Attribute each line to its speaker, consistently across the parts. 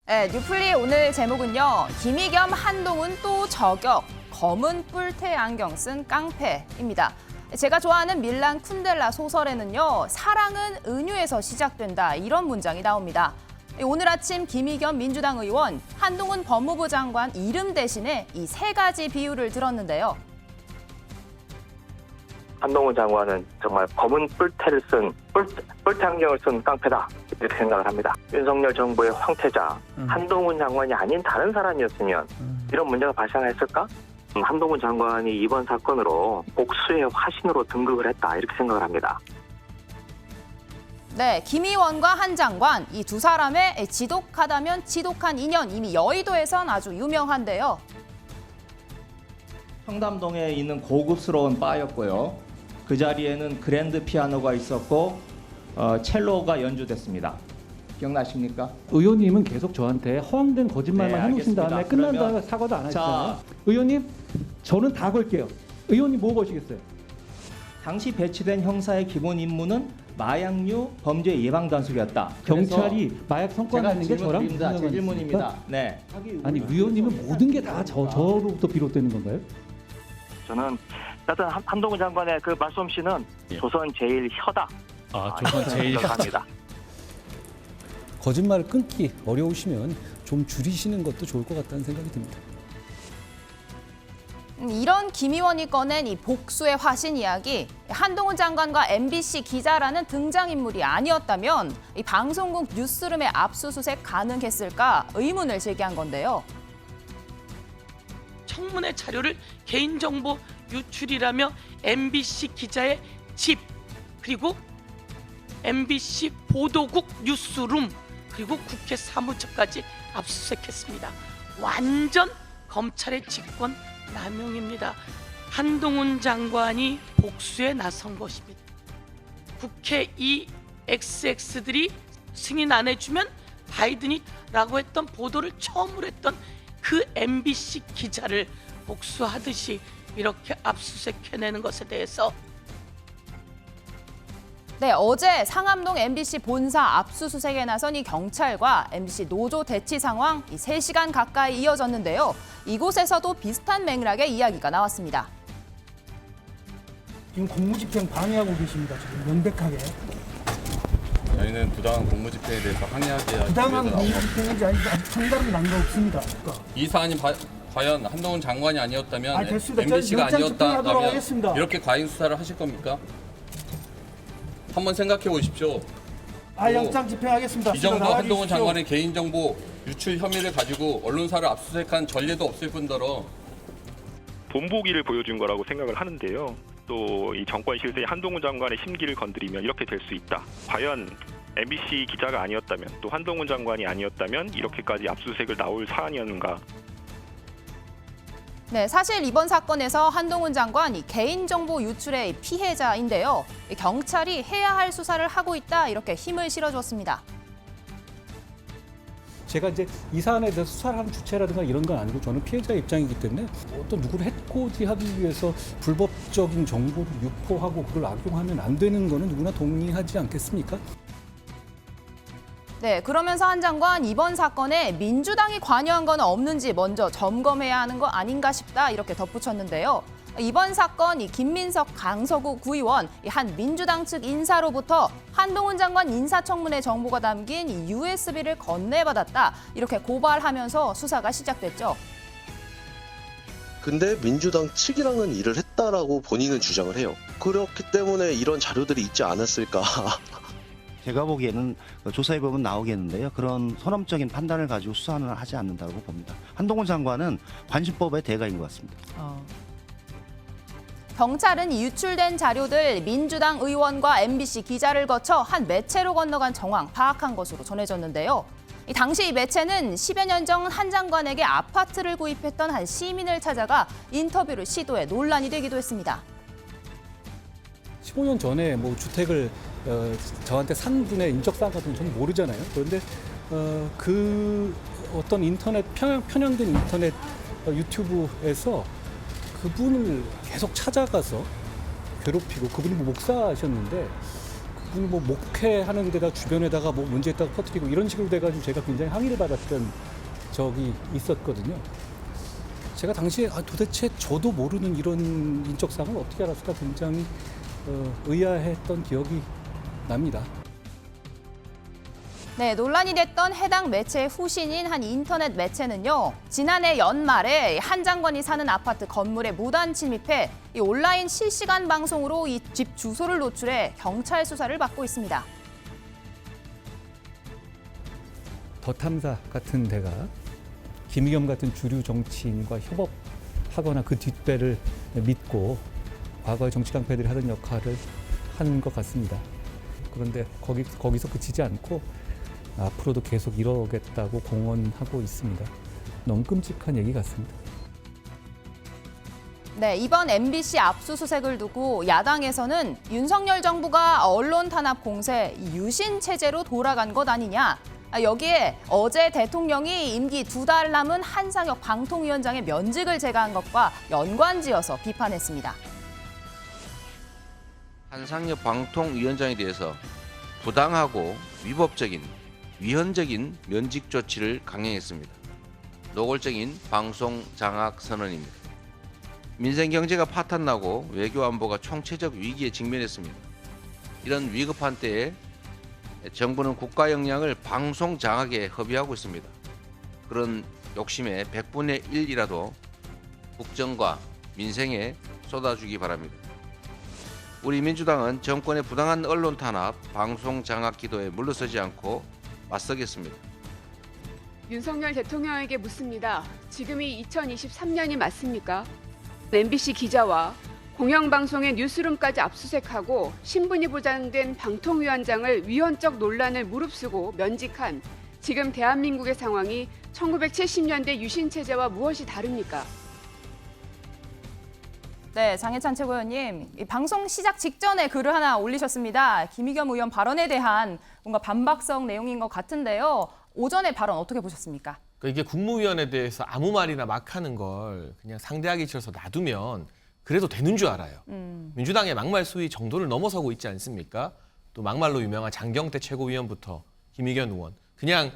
Speaker 1: 네, 뉴플리 오늘 제목은요. 김희겸, 한동훈 또 저격, 검은 뿔테 안경 쓴 깡패입니다. 제가 좋아하는 밀란 쿤델라 소설에는요. 사랑은 은유에서 시작된다 이런 문장이 나옵니다. 오늘 아침 김희겸 민주당 의원, 한동훈 법무부 장관 이름 대신에 이 세 가지 비유를 들었는데요.
Speaker 2: 한동훈 장관은 정말 검은 뿔테 안경을 쓴 깡패다 이렇게 생각을 합니다. 윤석열 정부의 황태자 한동훈 장관이 아닌 다른 사람이었으면 이런 문제가 발생했을까? 한동훈 장관이 이번 사건으로 복수의 화신으로 등극을 했다 이렇게 생각을 합니다.
Speaker 1: 네, 김 의원과 한 장관 이 두 사람의 지독하다면 지독한 인연 이미 여의도에선 아주 유명한데요.
Speaker 3: 청담동에 있는 고급스러운 바였고요. 그 자리에는 그랜드 피아노가 있었고 첼로가 연주됐습니다. 기억나십니까?
Speaker 4: 의원님은 계속 저한테 허황된 거짓말만
Speaker 3: 네,
Speaker 4: 해놓으신 다음에
Speaker 3: 알겠습니다.
Speaker 4: 끝난
Speaker 3: 그러면
Speaker 4: 다음에 사과도 안 하시잖아요.
Speaker 3: 자,
Speaker 4: 의원님, 저는 다 걸게요. 의원님 뭐 거시겠어요?
Speaker 3: 당시 배치된 형사의 기본 임무는 마약류 범죄 예방 단속이었다.
Speaker 4: 경찰이 마약 성과
Speaker 3: 제가
Speaker 4: 내는 게 저랑 무슨
Speaker 3: 질문드립니다. 제
Speaker 4: 상관이
Speaker 3: 질문입니다.
Speaker 4: 있습니까?
Speaker 3: 네.
Speaker 4: 아니 의원님은 모든 게 다 저로부터 비롯되는 건가요?
Speaker 2: 저는 일단 한동훈 장관의 그 말씀씨는 조선 제일 혀다.
Speaker 5: 조선 제일
Speaker 2: 합니다.
Speaker 6: 거짓말을 끊기 어려우시면 좀 줄이시는 것도 좋을 것 같다는 생각이 듭니다.
Speaker 1: 이런 김 의원이 꺼낸 이 복수의 화신 이야기, 한동훈 장관과 MBC 기자라는 등장인물이 아니었다면 이 방송국 뉴스룸의 압수수색 가능했을까 의문을 제기한 건데요.
Speaker 7: 청문회 자료를 개인정보 유출이라며 MBC 기자의 집, 그리고 MBC 보도국 뉴스룸, 그리고 국회 사무처까지 압수수색했습니다. 완전 검찰의 직권 남용입니다. 한동훈 장관이 복수에 나선 것입니다. 국회 이 XX들이 승인 안 해주면 바이든이라고 했던 보도를 처음으로 했던 그 MBC 기자를 복수하듯이 이렇게 압수수색해내는 것에 대해서
Speaker 1: 네, 어제 상암동 MBC 본사 압수수색에 나선 이 경찰과 MBC 노조 대치 상황 3시간 가까이 이어졌는데요. 이곳에서도 비슷한 맥락의 이야기가 나왔습니다.
Speaker 8: 지금 공무집행 방해하고 계십니다. 지금 명백하게.
Speaker 5: 저희는 부당한 공무집행에 대해서 항의하기 위해서
Speaker 8: 부당한
Speaker 5: 나온 겁니다.
Speaker 8: 공무집행인지 아닌지 정답이 난 거 없습니다.
Speaker 5: 이 사안이 과연 한동훈 장관이 아니었다면
Speaker 8: 됐습니다.
Speaker 5: MBC가
Speaker 8: 영장 집행하도록 하겠습니다.
Speaker 5: 아니었다면 이렇게 과잉 수사를 하실 겁니까? 한번 생각해 보십시오.
Speaker 8: 영장 집행하겠습니다.
Speaker 5: 이 정도
Speaker 8: 나와
Speaker 5: 한동훈
Speaker 8: 주십시오.
Speaker 5: 장관의 개인정보 유출 혐의를 가지고 언론사를 압수수색한 전례도 없을 뿐더러
Speaker 9: 본보기를 보여준 거라고 생각을 하는데요. 또 이 정권 실세의 한동훈 장관의 심기를 건드리면 이렇게 될 수 있다. 과연 MBC 기자가 아니었다면 또 한동훈 장관이 아니었다면 이렇게까지 압수수색을 나올 사안이었는가.
Speaker 1: 네, 사실 이번 사건에서 한동훈 장관이 개인정보 유출의 피해자인데요. 경찰이 해야 할 수사를 하고 있다 이렇게 힘을 실어줬습니다.
Speaker 6: 제가 이제 이 사안에 대해서 수사를 하는 주체라든가 이런 건 아니고 저는 피해자 입장이기 때문에 어떤 누구를 해코지하기 위해서 불법적인 정보를 유포하고 그걸 악용하면 안 되는 거는 누구나 동의하지 않겠습니까?
Speaker 1: 네, 그러면서 한 장관 이번 사건에 민주당이 관여한 건 없는지 먼저 점검해야 하는 거 아닌가 싶다 이렇게 덧붙였는데요. 이번 사건 이 김민석 강서구 구의원 한 민주당 측 인사로부터 한동훈 장관 인사청문회 정보가 담긴 이 USB를 건네받았다 이렇게 고발하면서 수사가 시작됐죠.
Speaker 10: 근데 민주당 측이랑은 일을 했다라고 본인은 주장을 해요. 그렇기 때문에 이런 자료들이 있지 않았을까.
Speaker 11: 제가 보기에는 조사해보면 나오겠는데요. 그런 선언적인 판단을 가지고 수사는 하지 않는다고 봅니다. 한동훈 장관은 관심법의 대가인 것 같습니다.
Speaker 1: 경찰은 이 유출된 자료들 민주당 의원과 MBC 기자를 거쳐 한 매체로 건너간 정황 파악한 것으로 전해졌는데요. 당시 이 매체는 10여 년 전 한 장관에게 아파트를 구입했던 한 시민을 찾아가 인터뷰를 시도해 논란이 되기도 했습니다.
Speaker 6: 15년 전에 뭐 주택을 저한테 산 분의 인적사항 같은 건 저는 모르잖아요. 그런데 그 어떤 인터넷 편향된 인터넷 유튜브에서 그분을 계속 찾아가서 괴롭히고 그분이 뭐 목사셨는데 뭐 목회하는 데다 주변에다가 뭐 문제 있다고 퍼뜨리고 이런 식으로 돼가지고 제가 굉장히 항의를 받았던 적이 있었거든요. 제가 당시에 도대체 저도 모르는 이런 인적사항을 어떻게 알았을까 굉장히 의아했던 기억이 납니다.
Speaker 1: 네, 논란이 됐던 해당 매체의 후신인 한 인터넷 매체는요, 지난해 연말에 한 장관이 사는 아파트 건물에 무단 침입해 이 온라인 실시간 방송으로 이 집 주소를 노출해 경찰 수사를 받고 있습니다.
Speaker 6: 더 탐사 같은 데가 김의겸 같은 주류 정치인과 협업하거나 그 뒷배를 믿고 과거의 정치 깡패들이 하던 역할을 하는 것 같습니다. 그런데 거기서 그치지 않고 앞으로도 계속 이러겠다고 공언하고 있습니다. 너무 끔찍한 얘기 같습니다.
Speaker 1: 네, 이번 MBC 압수수색을 두고 야당에서는 윤석열 정부가 언론 탄압 공세 유신 체제로 돌아간 것 아니냐. 여기에 어제 대통령이 임기 2달 남은 한상혁 방통위원장의 면직을 제거한 것과 연관지어서 비판했습니다.
Speaker 12: 한상혁 방통위원장에 대해서 부당하고 위법적인 위헌적인 면직 조치를 강행했습니다. 노골적인 방송 장악 선언입니다. 민생 경제가 파탄나고 외교 안보가 총체적 위기에 직면했습니다. 이런 위급한 때에 정부는 국가 역량을 방송 장악에 허비하고 있습니다. 그런 욕심의 100분의 1이라도 국정과 민생에 쏟아주기 바랍니다. 우리 민주당은 정권의 부당한 언론 탄압, 방송 장악 기도에 물러서지 않고 맞서겠습니다.
Speaker 13: 윤석열 대통령에게 묻습니다. 지금이 2023년이 맞습니까? MBC 기자와 공영방송의 뉴스룸까지 압수색하고 신분이 보장된 방통위원장을 위헌적 논란을 무릅쓰고 면직한 지금 대한민국의 상황이 1970년대 유신체제와 무엇이 다릅니까?
Speaker 1: 네, 장해찬 최고위원님, 이 방송 시작 직전에 글을 하나 올리셨습니다. 김의겸 의원 발언에 대한 뭔가 반박성 내용인 것 같은데요. 오전에 발언 어떻게 보셨습니까?
Speaker 14: 이게 국무위원에 대해서 아무 말이나 막 하는 걸 그냥 상대하기 싫어서 놔두면 그래도 되는 줄 알아요. 민주당의 막말 수위 정도를 넘어서고 있지 않습니까? 또 막말로 유명한 장경태 최고위원부터 김의겸 의원. 그냥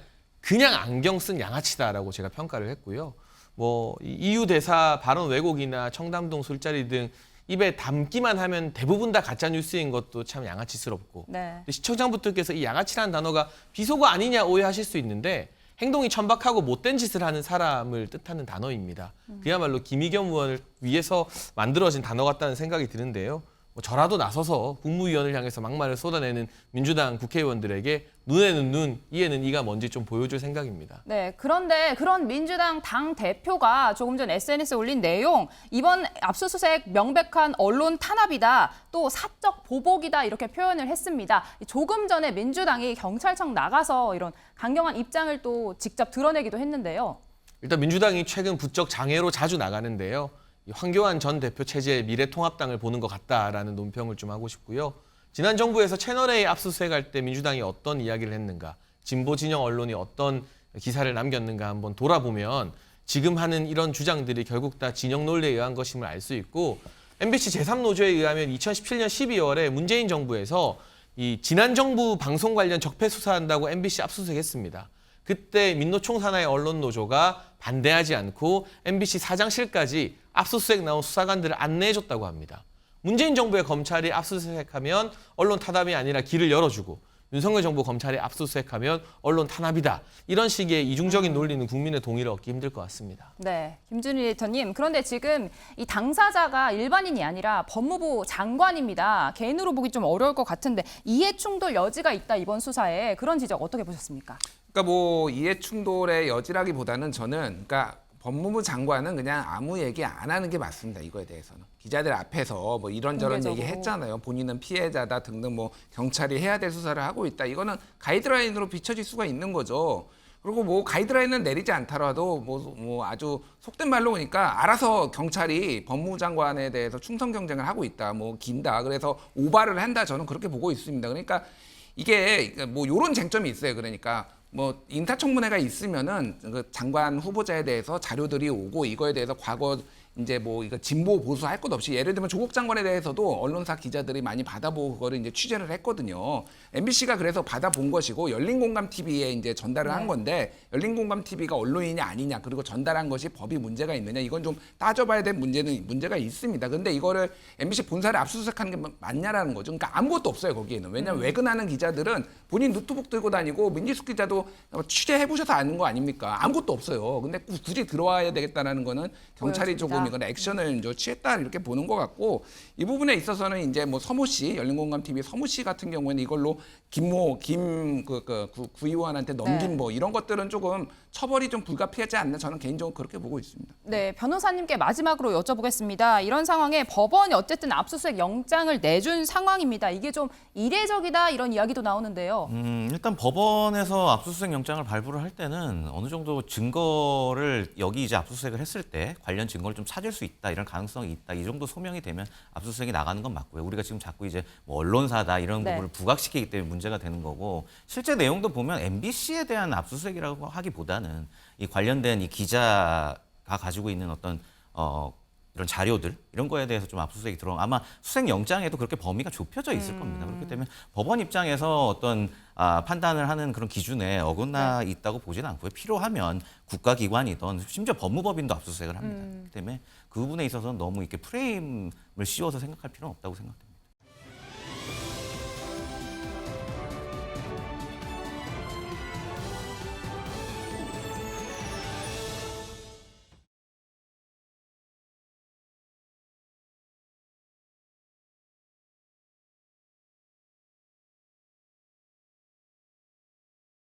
Speaker 14: 안경 쓴 양아치다라고 제가 평가를 했고요. 뭐 EU 대사 발언 왜곡이나 청담동 술자리 등 입에 담기만 하면 대부분 다 가짜 뉴스인 것도 참 양아치스럽고
Speaker 1: 네.
Speaker 14: 시청자분들께서 이 양아치라는 단어가 비속어 아니냐 오해하실 수 있는데 행동이 천박하고 못된 짓을 하는 사람을 뜻하는 단어입니다. 그야말로 김의겸 의원을 위해서 만들어진 단어 같다는 생각이 드는데요. 뭐 저라도 나서서 국무위원을 향해서 막말을 쏟아내는 민주당 국회의원들에게 눈에는 눈, 이에는 이가 뭔지 좀 보여줄 생각입니다.
Speaker 1: 네, 그런데 그런 민주당 당 대표가 조금 전 SNS에 올린 내용, 이번 압수수색 명백한 언론 탄압이다, 또 사적 보복이다 이렇게 표현을 했습니다. 조금 전에 민주당이 경찰청 나가서 이런 강경한 입장을 또 직접 드러내기도 했는데요.
Speaker 14: 일단 민주당이 최근 부쩍 장외로 자주 나가는데요. 황교안 전 대표 체제의 미래통합당을 보는 것 같다라는 논평을 좀 하고 싶고요. 지난 정부에서 채널A 압수수색할 때 민주당이 어떤 이야기를 했는가, 진보 진영 언론이 어떤 기사를 남겼는가 한번 돌아보면 지금 하는 이런 주장들이 결국 다 진영 논리에 의한 것임을 알 수 있고, MBC 제3노조에 의하면 2017년 12월에 문재인 정부에서 이 지난 정부 방송 관련 적폐 수사한다고 MBC 압수수색했습니다. 그때 민노총 산하의 언론노조가 반대하지 않고 MBC 사장실까지 압수수색 나온 수사관들을 안내해줬다고 합니다. 문재인 정부의 검찰이 압수수색하면 언론 탄압이 아니라 길을 열어주고 윤석열 정부 검찰이 압수수색하면 언론 탄압이다. 이런 식의 이중적인 논리는 국민의 동의를 얻기 힘들 것 같습니다.
Speaker 1: 네, 김준일 에디터님. 그런데 지금 이 당사자가 일반인이 아니라 법무부 장관입니다. 개인으로 보기 좀 어려울 것 같은데 이해충돌 여지가 있다 이번 수사에. 그런 지적 어떻게 보셨습니까?
Speaker 15: 그러니까 뭐 이해충돌의 여지라기보다는 저는 그러니까 법무부 장관은 그냥 아무 얘기 안 하는 게 맞습니다. 이거에 대해서는. 기자들 앞에서 뭐 이런저런
Speaker 1: 공개적으로.
Speaker 15: 얘기 했잖아요. 본인은 피해자다 등등 뭐 경찰이 해야 될 수사를 하고 있다. 이거는 가이드라인으로 비춰질 수가 있는 거죠. 그리고 뭐 가이드라인을 내리지 않더라도 뭐 아주 속된 말로 보니까 알아서 경찰이 법무부 장관에 대해서 충성 경쟁을 하고 있다. 뭐 긴다. 그래서 오바를 한다. 저는 그렇게 보고 있습니다. 그러니까 이게 뭐 이런 쟁점이 있어요. 그러니까 뭐 인사청문회가 있으면은 그 장관 후보자에 대해서 자료들이 오고 이거에 대해서 과거 이제 뭐 이거 진보 보수 할 것 없이 예를 들면 조국 장관에 대해서도 언론사 기자들이 많이 받아보고 그거를 이제 취재를 했거든요. MBC가 그래서 받아본 것이고 열린공감 TV에 이제 전달을 한 건데 열린공감 TV가 언론인이 아니냐 그리고 전달한 것이 법이 문제가 있느냐 이건 좀 따져봐야 될 문제가 있습니다. 근데 이거를 MBC 본사를 압수수색하는 게 맞냐라는 거죠. 그러니까 아무것도 없어요 거기에는. 왜냐하면 외근하는 기자들은 본인 노트북 들고 다니고 민지숙 기자도 취재해 보셔서 아는 거 아닙니까? 아무것도 없어요. 근데 굳이 들어와야 되겠다라는 거는 경찰이 조금 이건 액션을 이제 취했다 이렇게 보는 것 같고 이 부분에 있어서는 이제 뭐 서모 씨 열린공감 TV 서모 씨 같은 경우에는 이걸로 구의원한테 넘긴 뭐 이런 것들은 조금 처벌이 좀 불가피하지 않나 저는 개인적으로 그렇게 보고 있습니다.
Speaker 1: 네, 변호사님께 마지막으로 여쭤보겠습니다. 이런 상황에 법원이 어쨌든 압수수색 영장을 내준 상황입니다. 이게 좀 이례적이다 이런 이야기도 나오는데요.
Speaker 16: 일단 법원에서 압수수색 영장을 발부를 할 때는 어느 정도 증거를 여기 이제 압수수색을 했을 때 관련 증거를 좀 찾을 수 있다 이런 가능성이 있다 이 정도 소명이 되면 압수수색이 나가는 건 맞고요. 우리가 지금 자꾸 이제 뭐 언론사다 이런 부분을 부각시키기 때문에 문제가 되는 거고 실제 내용도 보면 MBC에 대한 압수수색이라고 하기보다는 이 관련된 이 기자가 가지고 있는 어떤 이런 자료들 이런 거에 대해서 좀 압수수색이 들어온 아마 수색 영장에도 그렇게 범위가 좁혀져 있을 겁니다. 그렇기 때문에 법원 입장에서 어떤 판단을 하는 그런 기준에 어긋나 있다고 보지는 않고요. 필요하면 국가기관이든 심지어 법무법인도 압수수색을 합니다. 그렇기 때문에 그 부분에 있어서는 너무 이렇게 프레임을 씌워서 생각할 필요는 없다고 생각됩니다.